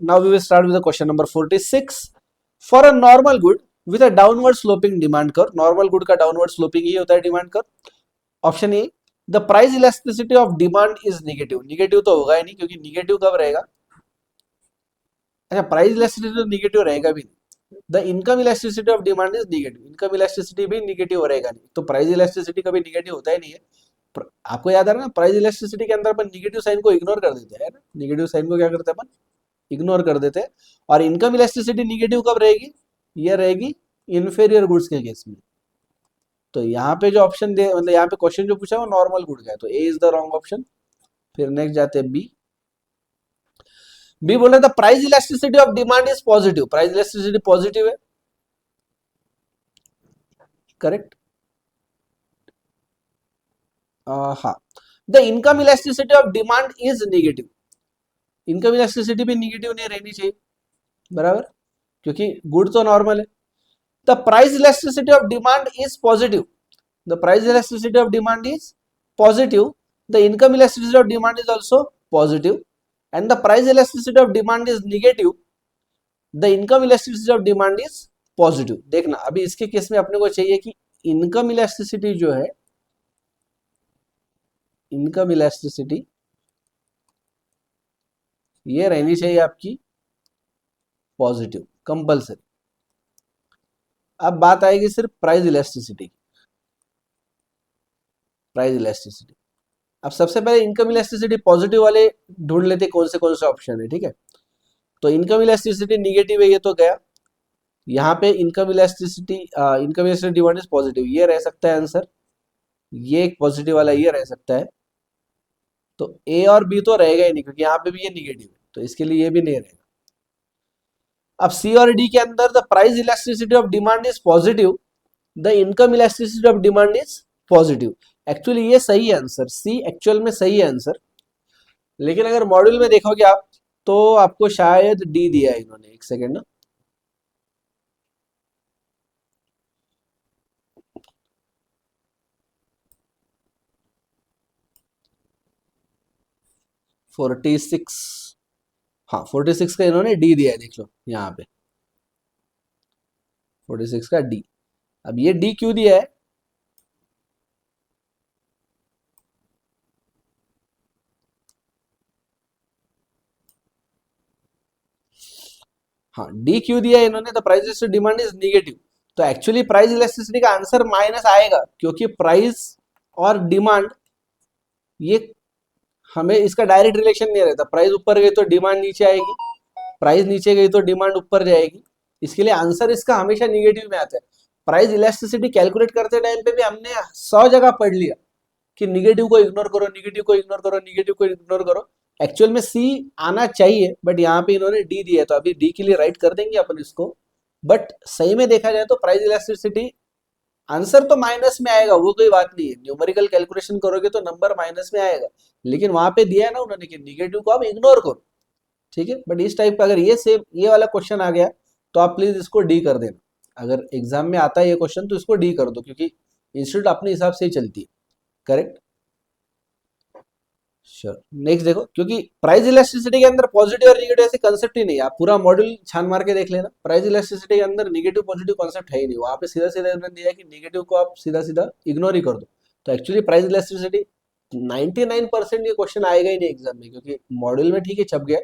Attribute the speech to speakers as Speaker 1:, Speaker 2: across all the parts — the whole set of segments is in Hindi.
Speaker 1: now we will start with the question number 46. For a normal good with a downward sloping demand curve, normal good का downward sloping ही होता है demand curve. Option A, the price elasticity of demand is negative. Negative तो होगा ही नहीं, क्योंकि निगेटिव कब रहेगा? अच्छा, प्राइस इलास्टिसिटी तो निगेटिव रहेगा भी नहीं. The income elasticity of demand is negative. Income elasticity भी निगेटिव रहेगा नहीं, तो प्राइस इलास्टिसिटी कभी निगेटिव होता ही नहीं है. आपको याद है ना, प्राइस इलास्टिसिटी के अंदर अपन निगेटिव साइन को इग्नोर कर देते हैं ना. निगेटिव साइन को क्या करते हैं अपन? इग्नोर कर देते हैं. और इनकम इलास्टिसिटी निगेटिव कब रहेगी? ये रहेगी इन्फेरियर गुड्स के केस में. तो यहाँ पे जो ऑप्शन दे, मतलब यहाँ पे क्वेश्चन जो पूछा है वो नॉर्मल गुड का है, तो ए इज द रॉन्ग ऑप्शन. फिर नेक्स्ट जाते हैं बी. बी बोल रहे थे price elasticity of demand is positive. Price elasticity positive है, करेक्ट. हाँ. The income elasticity of demand is negative. Income elasticity भी निगेटिव नहीं रहनी चाहिए, बराबर, क्योंकि गुड तो नॉर्मल है. The price elasticity of demand is positive. The price elasticity of demand is positive. The income elasticity of demand is also positive. And the price elasticity of demand is negative. The income elasticity of demand is positive. देखना, अभी इसके केस में अपने को चाहिए कि इनकम इलास्टिसिटी जो है, इनकम इलास्टिसिटी ये रहनी चाहिए आपकी पॉजिटिव, कंपल्सरी. अब बात आएगी सिर्फ प्राइस इलास्टिसिटी. प्राइस इलास्टिसिटी, अब सबसे पहले इनकम इलास्टिसिटी पॉजिटिव वाले ढूंढ लेते कौन से ऑप्शन है, ठीक है. तो इनकम इलास्टिसिटी निगेटिव है, ये तो गया. यहाँ पे income elasticity demand is positive, ये रह सकता है आंसर. ये एक पॉजिटिव वाला ये रह सकता है. तो ए और बी तो रहेगा ही नहीं, क्योंकि यहाँ पे भी ये निगेटिव है, तो इसके लिए ये भी नहीं रहेगा. अब सी और डी के अंदर the price elasticity of demand is positive, the income elasticity of demand is positive. Actually ये सही है आंसर, सी एक्चुअल में सही है आंसर. लेकिन अगर मॉड्यूल में देखोगे आप, तो आपको शायद डी दिया है इन्होंने. एक सेकेंड ना, फोर्टी सिक्स, हाँ 46 का इन्होंने डी दिया है, देख लो यहाँ पे 46 का डी. अब ये डी क्यों दिया है? हाँ, डी क्यों दिया है इन्होंने? The price elasticity demand is negative. तो एक्चुअली प्राइस इलास्टिसिटी का आंसर माइनस आएगा, क्योंकि प्राइस और डिमांड ये हमें इसका डायरेक्ट रिलेशन नहीं रहता. प्राइस ऊपर गई तो डिमांड नीचे आएगी, प्राइस नीचे गई तो डिमांड ऊपर जाएगी. इसके लिए आंसर इसका हमेशा निगेटिव में आता है. प्राइस इलास्टिसिटी कैलकुलेट करते टाइम पे भी हमने 100 जगह पढ़ लिया कि निगेटिव को इग्नोर करो, निगेटिव को इग्नोर करो, निगेटिव को इग्नोर करो. एक्चुअल में सी आना चाहिए, बट यहाँ पे इन्होंने डी दिया है, तो अभी डी के लिए राइट कर देंगे अपन इसको. बट सही में देखा जाए तो प्राइस इलास्टिसिटी आंसर तो माइनस में आएगा, वो कोई बात नहीं है. न्यूमेरिकल कैलकुलेशन करोगे तो नंबर माइनस में आएगा, लेकिन वहां पे दिया है ना उन्होंने कि निगेटिव को आप इग्नोर करो, ठीक है. बट इस टाइप का अगर ये वाला क्वेश्चन आ गया, तो आप प्लीज इसको डी कर देना. अगर एग्जाम में आता है ये क्वेश्चन, तो इसको डी कर दो, क्योंकि इंस्टीट्यूट अपने हिसाब से ही चलती है, करेक्ट. श्योर. नेक्स्ट देखो, क्योंकि प्राइस इलास्टिसिटी के अंदर पॉजिटिव और निगेटिव ऐसे कंसेप्ट ही नहीं है. आप पूरा मॉड्यूल छान मार के देख लेना, प्राइस इलास्टिसिटी के अंदर निगेटिव पॉजिटिव कंसेप्ट है ही नहीं. वहां पे सीधा सीधा इन्होंने दिया है कि निगेटिव को आप सीधा सीधा इग्नोर ही कर दो. तो एक्चुअली प्राइस इलास्टिसिटी 99% ये क्वेश्चन आएगा ही नहीं एग्जाम में, क्योंकि मॉड्यूल में ठीक है छप गया.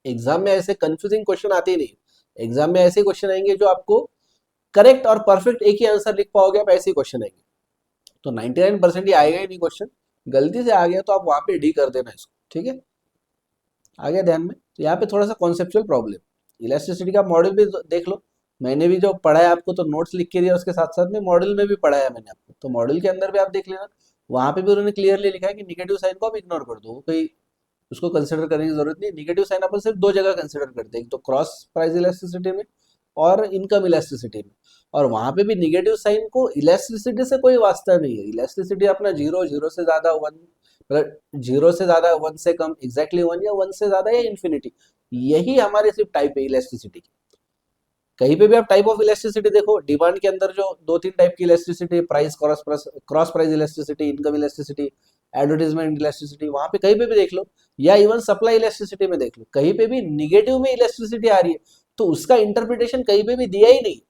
Speaker 1: एग्जाम में ऐसे कंफ्यूजिंग क्वेश्चन आते ही नहीं. एग्जाम में ऐसे क्वेश्चन आएंगे जो आपको करेक्ट और परफेक्ट एक ही आंसर लिख पाओगे आप, ऐसे क्वेश्चन आएंगे. तो 99% ये आएगा ही नहीं क्वेश्चन. गलती से आ गया तो आप वहां पे डी कर देना इसको, ठीक है. आ गया ध्यान में? तो यहाँ पे थोड़ा सा कॉन्सेप्चुअल प्रॉब्लम. इलास्टिसिटी का मॉडल भी देख लो. मैंने भी जो पढ़ा है आपको, तो नोट्स लिख के दिया, उसके साथ साथ में मॉडल में भी पढ़ाया मैंने आपको. तो मॉडल के अंदर भी आप देख लेना, वहां पे भी उन्होंने क्लियरली लिखा है कि निगेटिव साइन को आप इग्नोर कर दो, कोई उसको कंसिडर करने की जरूरत नहीं. निगेटिव साइन अपन सिर्फ दो जगह कंसिडर करते हैं, एक तो क्रॉस प्राइस इलास्टिसिटी में और इनकम इलास्टिसिटी में. और वहां पे भी निगेटिव साइन को इलास्टिसिटी से कोई वास्ता नहीं है. इलास्टिसिटी अपना जीरो, जीरो से ज्यादा वन, मतलब जीरो से ज्यादा, वन से कम, एग्जैक्टली वन, या वन से ज्यादा, या इन्फिनिटी. यही हमारे सिर्फ टाइप है इलास्टिसिटी की. कहीं पे भी आप टाइप ऑफ इलास्टिसिटी देखो, डिमांड के अंदर जो दो तीन टाइप की elasticity, price cross price elasticity, income elasticity, advertisement elasticity, वहां पे कहीं पे भी देख लो, या इवन सप्लाई इलास्टिसिटी में देख लो, कहीं पे भी निगेटिव में इलास्टिसिटी आ रही है तो उसका इंटरप्रिटेशन कहीं पे भी दिया ही नहीं,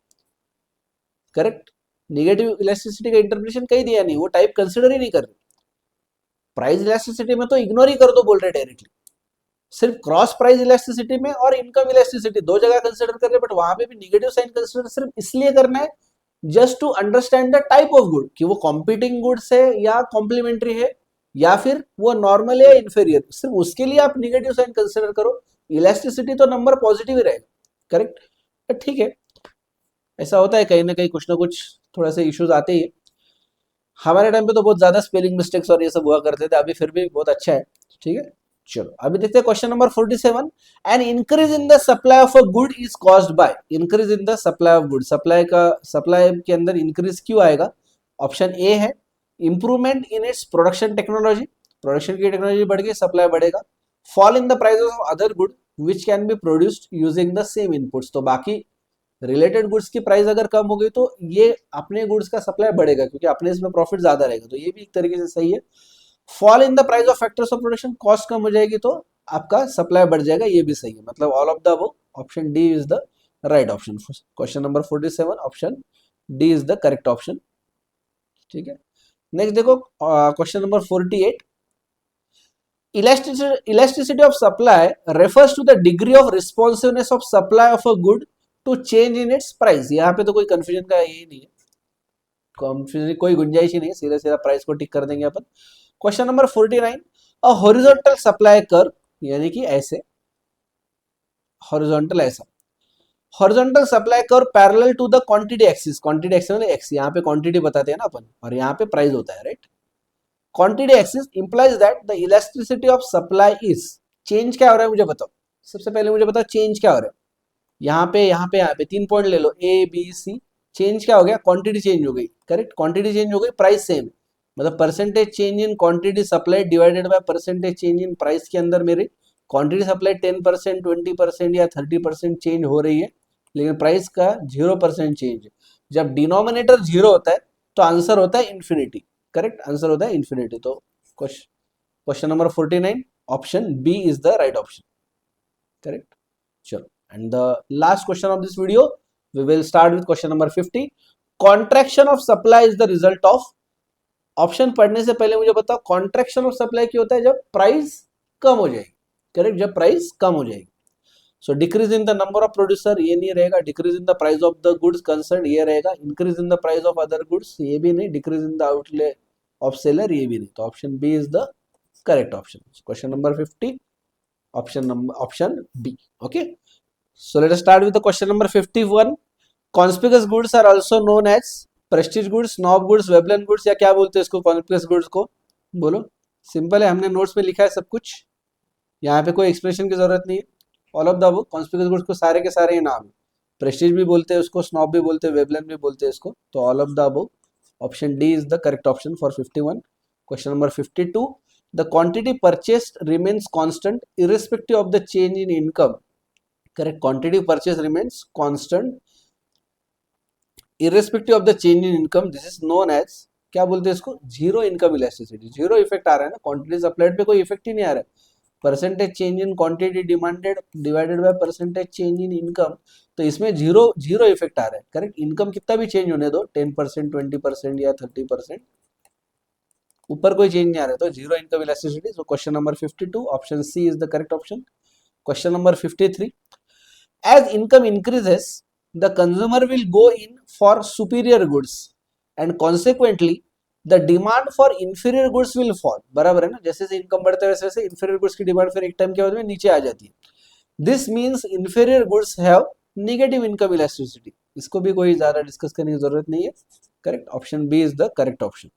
Speaker 1: करेक्ट। निगेटिव इलास्टिसिटी का इंटरप्रिटेशन कहीं दिया नहीं, वो टाइप कंसिडर ही नहीं कर रहे। प्राइस इलास्टिसिटी में तो इग्नोर ही कर दो बोल रहे डायरेक्टली, सिर्फ क्रॉस प्राइस इलास्टिसिटी में और इनकम इलास्टिसिटी दो जगह कंसिडर कर रहे हैं, बट वहां पे भी निगेटिव साइन कंसिडर सिर्फ इसलिए करना है just to understand the type of good, कि वो कॉम्पिटिंग गुड्स है या कॉम्प्लीमेंट्री है या फिर वो नॉर्मल है या इंफीरियर, सिर्फ उसके लिए आप निगेटिव साइन कंसिडर करो। इलास्टिसिटी तो नंबर पॉजिटिव ही रहेगा, करेक्ट। ठीक है, ऐसा होता है कहीं ना कुछ थोड़ा सा इश्यूज आते ही। हमारे टाइम पे तो बहुत ज्यादा स्पेलिंग मिस्टेक्स और ये सब हुआ करते थे, अभी फिर भी बहुत अच्छा है। ठीक है, चलो अभी देखते हैं question number 47। An increase in the supply of a good is caused by, increase in the supply of good, supply के अंदर इंक्रीज क्यों आएगा? ऑप्शन ए है improvement in its production technology, production की टेक्नोलॉजी बढ़ गई, सप्लाई बढ़ेगा। Fall in the price of other good which can be produced using the same inputs, तो बाकी रिलेटेड गुड्स की प्राइस अगर कम हो गई तो ये अपने गुड्स का सप्लाई बढ़ेगा क्योंकि अपने इसमें प्रॉफिट ज्यादा रहेगा, तो ये भी एक तरीके से सही है। Fall in the price of factors of production, cost कम हो जाएगी तो आपका सप्लाई बढ़ जाएगा, ये भी सही है। मतलब all of the above, option D is the right option. Question number 47 option D is the correct option. ठीक है, नेक्स्ट देखो question number 48। Elasticity of supply refers to the degree of responsiveness of supply of a good to change in its price. यहाँ पे तो कोई कंफ्यूजन का यही नहीं है, कंफ्यूजन कोई गुंजाइश ही नहीं है, सीधा सीधा प्राइस को टिक कर देंगे अपन। Question number 49। A horizontal supply curve, यानी कि ऐसे हॉरिजॉन्टल, ऐसा horizontal supply curve parallel to the quantity axis, quantity axis मतलब एक्स, यहाँ पे क्वांटिटी बताते हैं ना अपन और यहाँ पे प्राइस होता है, right. Quantity axis implies that the elasticity of supply is, change क्या हो रहा है मुझे बताओ, सबसे पहले मुझे बताओ चेंज क्या हो रहा है। यहाँ पे 3 पॉइंट ले लो, ए बी सी, चेंज क्या हो गया? क्वांटिटी चेंज हो गई, करेक्ट। क्वांटिटी चेंज हो गई, प्राइस सेम, मतलब percentage change in quantity supply divided by percentage change in price के अंदर मेरी क्वांटिटी सप्लाई 10%, 20% या 30% चेंज हो रही है, लेकिन प्राइस का 0% चेंज है। जब डिनोमिनेटर 0 होता है तो आंसर होता है इन्फिनिटी, करेक्ट, आंसर होता है इन्फिनिटी। तो question number 49 option B is the right option, correct. चलो, and the last question of this video, we will start with question number 50. Contraction of supply is the result of, option पढ़ने से पहले मुझे बताओ कॉन्ट्रैक्शन ऑफ सप्लाई क्या होता है? जब प्राइस कम हो जाएगी, करेक्ट, जब प्राइस कम हो जाएगी। So decrease in the number of producer, ये नहीं रहेगा। Decrease in the price of the goods concern, ये रहेगा। Increase in the price of other goods, ये भी नहीं। Decrease in the outlay of seller, ये भी नहीं। तो option B is the correct option. Question number 50 option B, okay. So let us start with the question number 51. Conspicuous goods are also known as prestige goods, snob goods, Veblen goods, या क्या बोलते हैं इसको? conspicuous goods को बोलो, सिंपल है, हमने नोट्स में लिखा है सब कुछ, यहाँ पे कोई एक्सप्रेशन की जरूरत नहीं है। All of the above, conspicuous goods को सारे के सारे ही नाम है, प्रेस्टीज भी बोलते हैं उसको, स्नॉब भी बोलते हैं, वेबलन भी बोलते हैं इसको। तो all of the above, option D is the correct option for 51। Question number 52। The quantity purchased remains constant irrespective of the change in income, correct. Quantity purchase remains constant irrespective of the change in income, this is known as, क्या बोलते हैं इसको? Zero income elasticity. Zero effect आ रहा है ना, क्वांटिटी सप्लाइड पे कोई इफेक्ट ही नहीं आ रहा है। Percentage change in quantity demanded divided by percentage change in income, तो इसमें जीरो जीरो इफेक्ट आ रहा है, करेक्ट। इनकम कितना भी चेंज होने दो, 10%, 20% या 30%, ऊपर कोई चेंज नहीं आ रहा है, तो zero income elasticity. So question number 52 option C is the correct option. Question number 53। As income increases, the consumer will go in for superior goods and consequently the demand for inferior goods will fall. बराबर है ना, जैसे जैसे इनकम बढ़ता है वैसे वैसे inferior goods की डिमांड फिर एक टाइम के बाद में नीचे आ जाती है। This means inferior goods have negative income elasticity. इसको भी कोई ज्यादा डिस्कस करने की जरूरत नहीं है, correct. Option B is the correct option.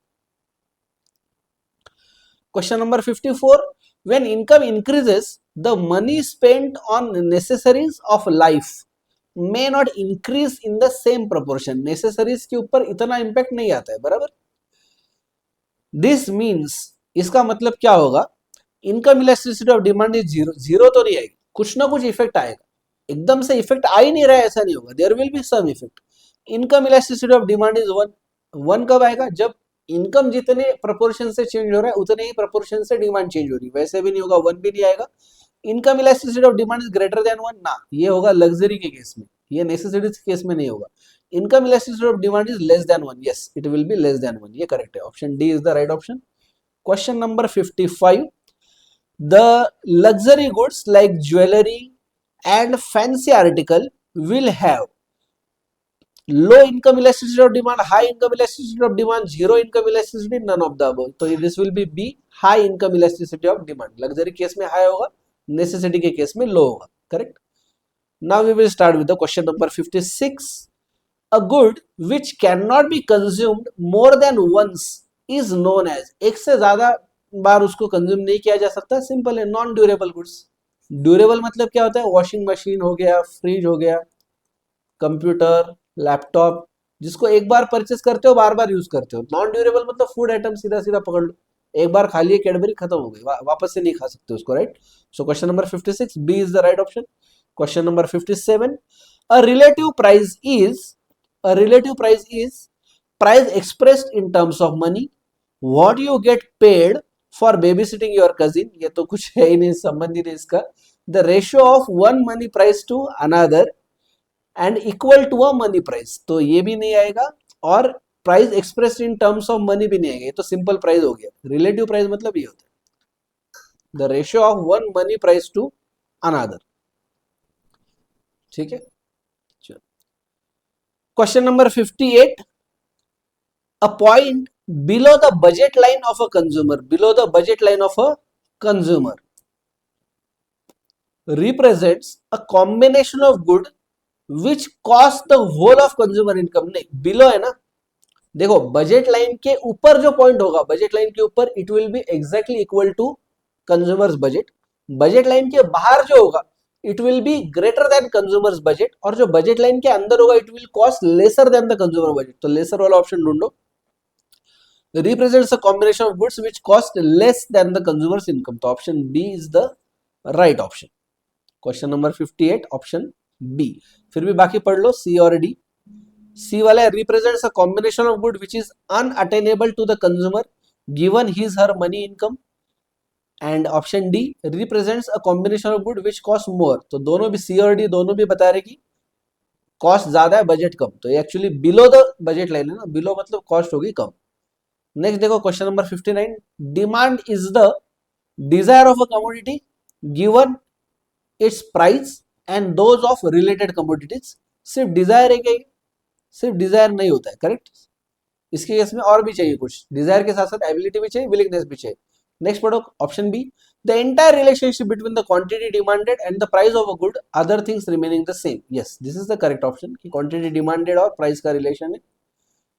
Speaker 1: Question number 54। When income increases, the money spent on necessaries of life may not increase in the same proportion. Necessaries के ऊपर इतना इम्पैक्ट नहीं आता है, बराबर। This means, इसका मतलब क्या होगा? Income elasticity of demand is zero, zero तो नहीं आएगी, कुछ ना कुछ इफेक्ट आएगा। एकदम से इफेक्ट आ ही नहीं रहा है ऐसा नहीं होगा, there will be some effect. Income elasticity of demand is 1, 1 कब आएगा? जब इनकम जितने प्रपोर्शन से चेंज हो रहा है उतने ही प्रपोर्शन से डिमांड चेंज हो रही है, वैसे भी नहीं होगा, वन भी नहीं आएगा। Income elasticity of demand is greater than one, ना ये होगा लग्जरी के केस में, ये नेसेसिटी के केस में नहीं होगा। Income elasticity of demand is less than one, yes it will be less than one, ये करेक्ट है, option D is the right option. Question number 55, the luxury goods like jewellery and fancy article will have low income elasticity of demand, high income elasticity of demand, zero income elasticity, none of the above. तो this will be B, high income elasticity of demand. Luxury case में हाई होगा, नेसेसिटी के केस में लो होगा, correct. Now we will start with the question number 56. A good which cannot be consumed more than once is known as, एक से ज्यादा बार उसको कंज्यूम नहीं किया जा सकता, सिंपल है, नॉन ड्यूरेबल गुड्स। ड्यूरेबल मतलब क्या होता है, वॉशिंग मशीन हो गया, फ्रिज हो गया, कंप्यूटर, लैपटॉप, जिसको एक बार परचेस करते हो बार बार यूज करते हो। नॉन ड्यूरेबल मतलब फूड आइटम, सीधा सीधा पकड़ लो, एक बार खा लिए कैडबरी खत्म हो गई, वापस से नहीं खा सकते उसको, right. So question number 56 B is the right option. Question number 57, a relative price is price expressed in terms of money, what you get paid for babysitting your cousin, ये तो कुछ है ही नहीं, संबंध ही नहीं इसका। The ratio of one money price to another and equal to a money price, तो ये भी नहीं आएगा, और price expressed in terms of money भी नहीं आएगा, ये तो सिंपल प्राइस हो गया। रिलेटिव प्राइस मतलब ये होता है the ratio of one money price to another, ठीक है। चलो question number 58, a point below the budget line of a consumer, below the budget line of a consumer represents a combination of good which cost the whole of consumer income, नहीं below है ना, देखो बजट लाइन के ऊपर जो पॉइंट होगा, बजट लाइन के ऊपर it will be exactly equal to consumer's budget, budget line के बाहर जो होगा it will be greater than consumer's budget, और जो बजट लाइन के अंदर होगा it will cost lesser than the consumer budget, तो लेसर वाला ऑप्शन ढूंढो। Represents a combination of goods which cost less than the consumer's income, तो option B is the right option. Question number 58 option B। फिर भी बाकी पढ़ लो C और D। C वाला represents a combination of good which is unattainable to the consumer given his her money income, and option D represents a combination of good which cost more, तो दोनों भी C और D दोनों भी बता रहे कि कॉस्ट ज्यादा है बजट कम, तो ये actually below the budget line है ना, बिलो मतलब कॉस्ट होगी कम। नेक्स्ट देखो question number 59, demand is the desire of a commodity given it's price and those of related commodities, सिर्फ डिजायर है क्या, सिर्फ डिजायर नहीं होता है, करेक्ट। इसके केस में और भी चाहिए कुछ, डिजायर के साथ साथ एबिलिटी भी चाहिए, विलिंगनेस भी चाहिए। नेक्स्ट पढ़ो option B, the entire relationship between the quantity demanded and the price of a good, other things remaining the same, yes this is the correct option कि क्वांटिटी डिमांडेड और प्राइस का रिलेशन है।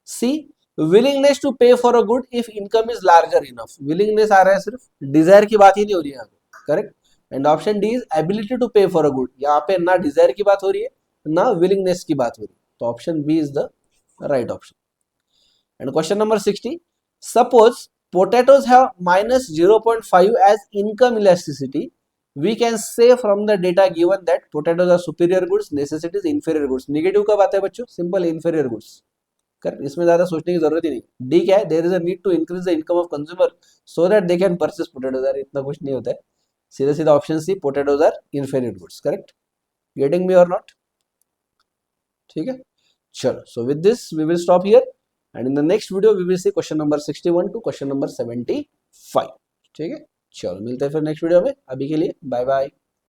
Speaker 1: C willingness to pay for a good if income is larger enough, willingness आ रहा है, सिर्फ डिजायर की बात ही नहीं हो रही है यहाँ पे, correct. And option D is ability to pay for a good, यहाँ पे ना डिजायर की बात हो रही है ना विलिंगनेस की बात हो रही है, तो option B is the right option. And question number 60, suppose potatoes have minus 0.5 as income elasticity, we can say from the data given that potatoes are superior goods, necessities inferior goods, negative कब आता है बच्चों, सिंपल inferior goods, करेक्ट, इसमें ज्यादा सोचने की जरूरत ही नहीं। डी क्या है, there is a need to increase the income of consumer so that they can purchase potatoes, यार इतना कुछ नहीं होता है, सीधा सीधा option C, potatoes are inferior goods, correct. Getting me और नॉट, ठीक है। चलो so with this we will stop here and in the next video we will see question number 61 to question number 75, ठीक है। चलो मिलते हैं फिर नेक्स्ट वीडियो में, अभी के लिए बाय बाय।